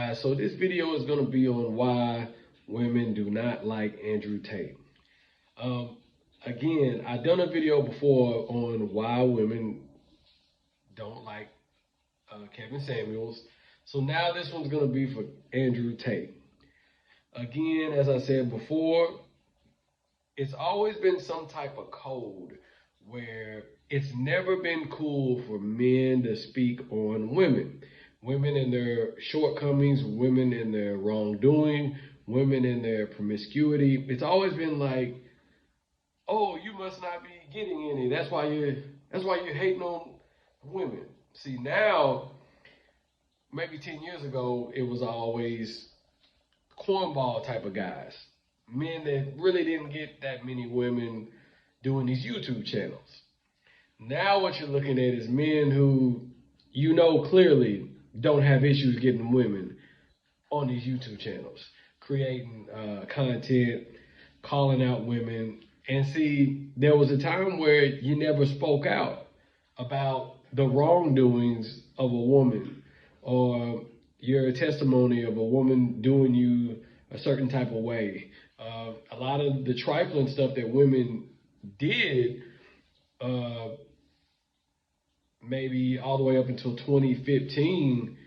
guys, so this video is going to be on why women do not like Andrew Tate. Again, I've done a video before on why women don't like Kevin Samuels. So now this one's going to be for Andrew Tate. Again, as I said before, it's always been some type of code where it's never been cool for men to speak on women. Women in their shortcomings, women in their wrongdoing, women in their promiscuity. It's always been like, oh, you must not be getting any. That's why you're hating on women. See, now, maybe 10 years ago, it was always cornball type of guys. Men that really didn't get that many women doing these YouTube channels. Now what you're looking at is men who, you know, clearly don't have issues getting women on these YouTube channels, creating content, calling out women. And see, there was a time where you never spoke out about the wrongdoings of a woman or your testimony of a woman doing you a certain type of way. A lot of the trifling stuff that women did, maybe all the way up until 2015,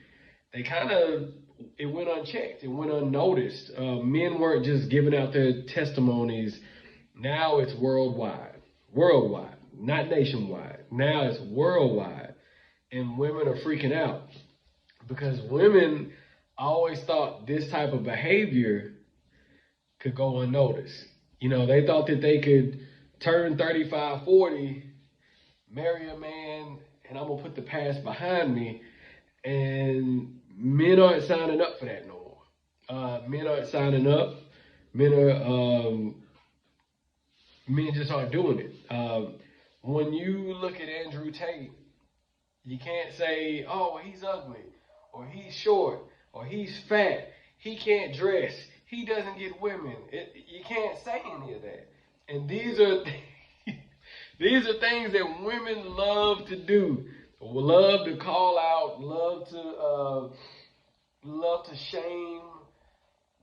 it went unchecked, it went unnoticed. Men weren't just giving out their testimonies. Now it's worldwide, not nationwide. Now it's worldwide, and women are freaking out because women always thought this type of behavior could go unnoticed. You know, they thought that they could turn 35, 40, marry a man, and I'm gonna put the past behind me. And men aren't signing up for that no more. Men aren't signing up. Men just aren't doing it. When you look at Andrew Tate, you can't say, oh, he's ugly, or he's short, or he's fat, he can't dress, he doesn't get women. You can't say any of that. And these are these are things that women love to do, love to call out, love to shame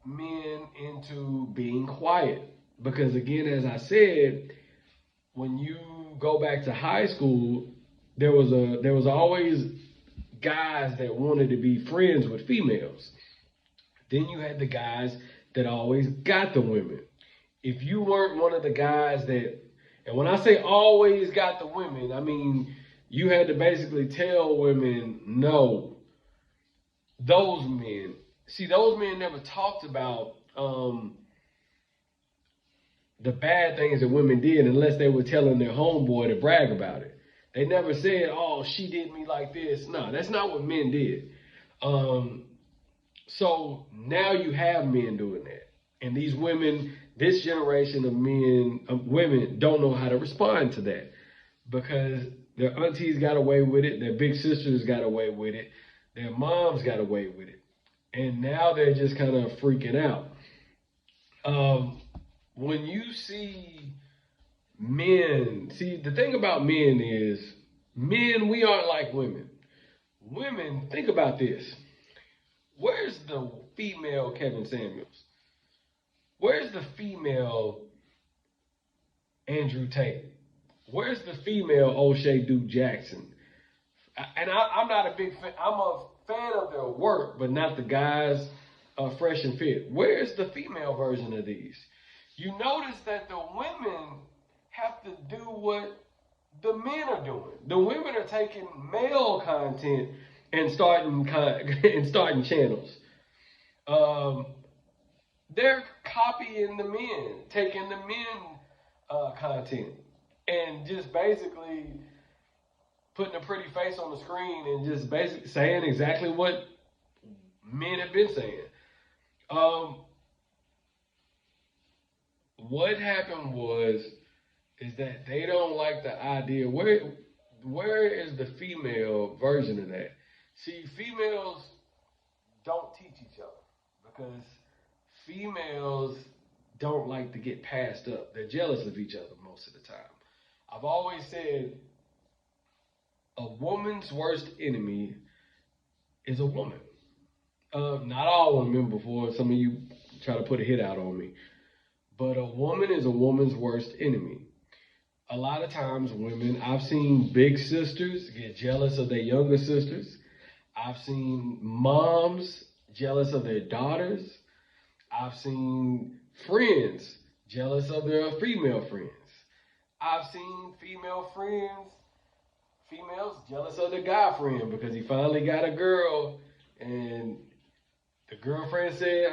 men into being quiet. Because again, as I said, when you go back to high school, there was always guys that wanted to be friends with females. Then you had the guys that always got the women. If you weren't one of the guys that, and when I say always got the women, I mean you had to basically tell women no. Those men, see, those men never talked about the bad things that women did unless they were telling their homeboy to brag about it. They never said, oh, she did me like this. No, that's not what men did. So now you have men doing that. And these women, this generation of women don't know how to respond to that because their aunties got away with it. Their big sisters got away with it. Their moms got away with it. And now they're just kind of freaking out. When you see men, see, the thing about men is, men, we aren't like women. Women, think about this. Where's the female Kevin Samuels? Where's the female Andrew Tate? Where's the female O'Shea Duke Jackson? And I'm not a big fan. I'm a fan of their work, but not the guys fresh and fit. Where's the female version of these? You notice that the women have to do what the men are doing. The women are taking male content and starting channels. They're copying the men, taking the men content, and just basically putting a pretty face on the screen and just basically saying exactly what men have been saying. What happened is that they don't like the idea. Where is the female version of that? See, females don't teach each other because females don't like to get passed up. They're jealous of each other most of the time. I've always said a woman's worst enemy is a woman. Not all women, before some of you try to put a hit out on me. But a woman is a woman's worst enemy. A lot of times, women, I've seen big sisters get jealous of their younger sisters. I've seen moms jealous of their daughters. I've seen friends jealous of their female friends. I've seen females jealous of the guy friend because he finally got a girl and the girlfriend said,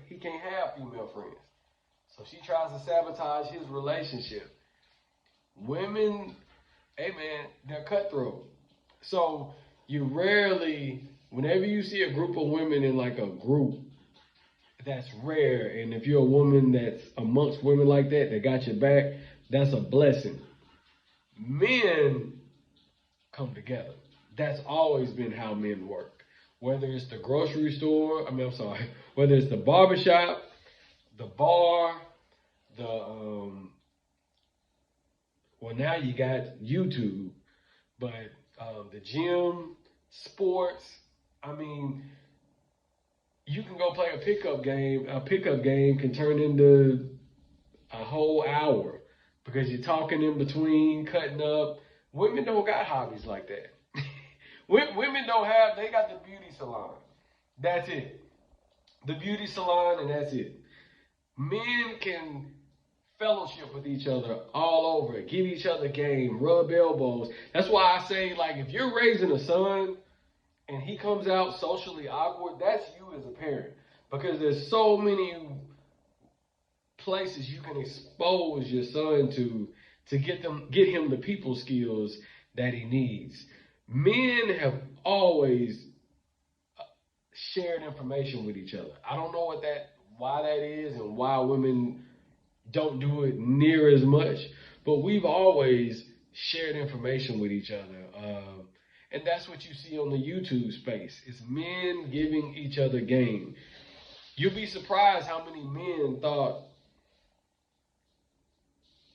he can't have female friends. So she tries to sabotage his relationship. Women, hey man, they're cutthroat. So you rarely, whenever you see a group of women in like a group, that's rare. And if you're a woman that's amongst women like that, that got your back, that's a blessing. Men come together. That's always been how men work. Whether it's the grocery store, whether it's the barbershop, the bar, well, now you got YouTube, but the gym, sports. I mean, you can go play a pickup game. A pickup game can turn into a whole hour because you're talking in between, cutting up. Women don't got hobbies like that. Women don't have, they got the beauty salon. That's it. The beauty salon, and that's it. Men can fellowship with each other all over, give each other game, rub elbows. That's why I say, like, if you're raising a son and he comes out socially awkward, that's you as a parent. Because there's so many places you can expose your son to get him the people skills that he needs. Men have always shared information with each other. I don't know why that is and why women don't do it near as much, but we've always shared information with each other. And that's what you see on the YouTube space. It's men giving each other game. You'll be surprised how many men thought,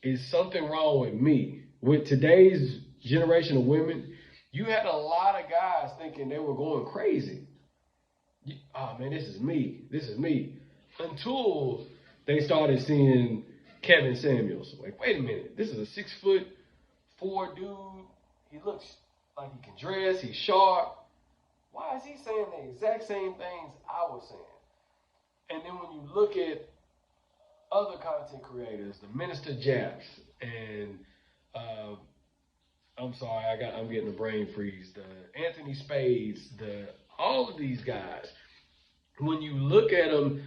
is something wrong with me? With today's generation of women, you had a lot of guys thinking they were going crazy. Oh man, this is me. This is me. Until they started seeing Kevin Samuels. Like, wait a minute, this is a 6'4" dude. He looks like he can dress. He's sharp. Why is he saying the exact same things I was saying? And then when you look at other content creators, the Minister Japs, and I'm getting a brain freeze. The Anthony Spades, all of these guys. When you look at them,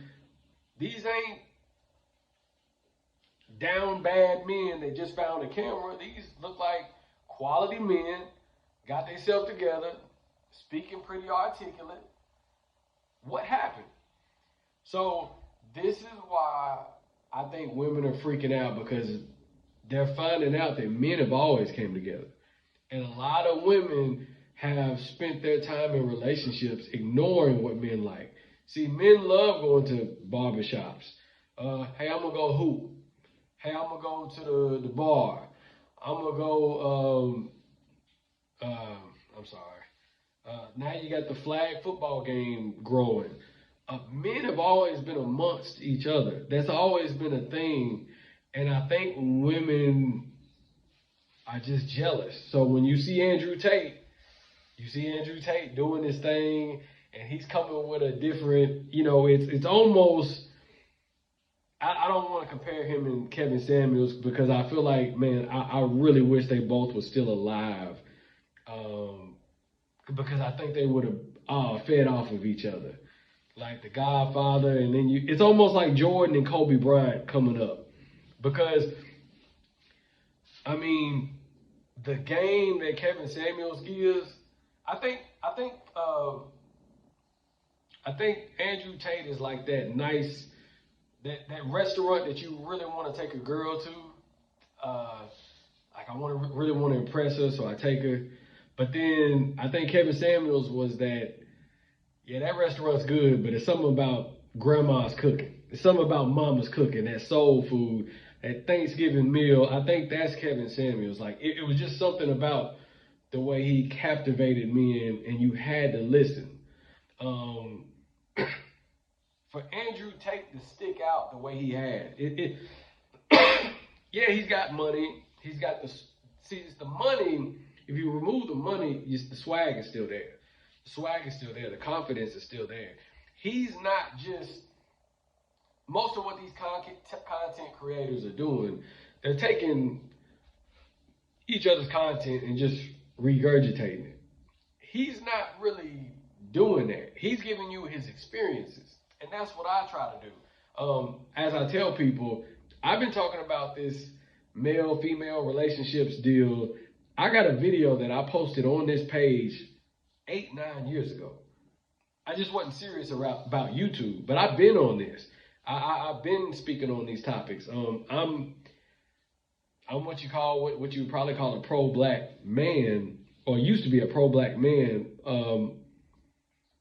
these ain't down bad men that just found a camera. These look like quality men, got themselves together, speaking pretty articulate. What happened? So this is why I think women are freaking out, because they're finding out that men have always came together. And a lot of women have spent their time in relationships ignoring what men like. See, men love going to barbershops. Hey, I'm going to go hoop. Hey, I'm going to go to the bar. I'm going to go, now you got the flag football game growing. Men have always been amongst each other. That's always been a thing. And I think women are just jealous. So when you see Andrew Tate doing this thing, and he's coming with a different, it's almost, I don't want to compare him and Kevin Samuels, because I feel like, man, I really wish they both were still alive. Because I think they would have fed off of each other. Like The Godfather, and then it's almost like Jordan and Kobe Bryant coming up. Because, the game that Kevin Samuels gives, I think Andrew Tate is like that nice, that restaurant that you really want to take a girl to. Like, I really want to impress her, so I take her. But then I think Kevin Samuels was that, yeah, that restaurant's good, but it's something about grandma's cooking. It's something about mama's cooking, that soul food, that Thanksgiving meal. I think that's Kevin Samuels. Like, it was just something about the way he captivated me, and you had to listen. for Andrew Tate to stick out the way he had, yeah, he's got money. He's got it's the money. If you remove the money, the swag is still there. The swag is still there. The confidence is still there. He's not just, most of what these content creators are doing, they're taking each other's content and just regurgitating it. He's not really doing that. He's giving you his experiences. And that's what I try to do. As I tell people, I've been talking about this male-female relationships deal. I got a video that I posted on this page 8-9 years ago. I just wasn't serious about YouTube, but I've been on this. I've been speaking on these topics. I'm what you would probably call a pro-black man, or used to be a pro-black man.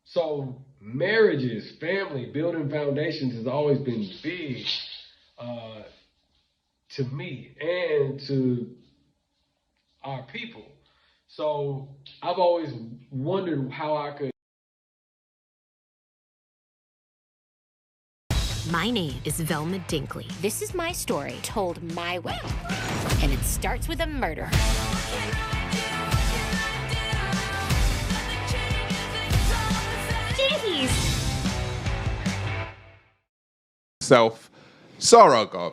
So marriages, family, building foundations has always been big to me and to our people. So I've always wondered how I could. My name is Velma Dinkley. This is my story told my way. And it starts with a murder. Jeez. Self-surrogate.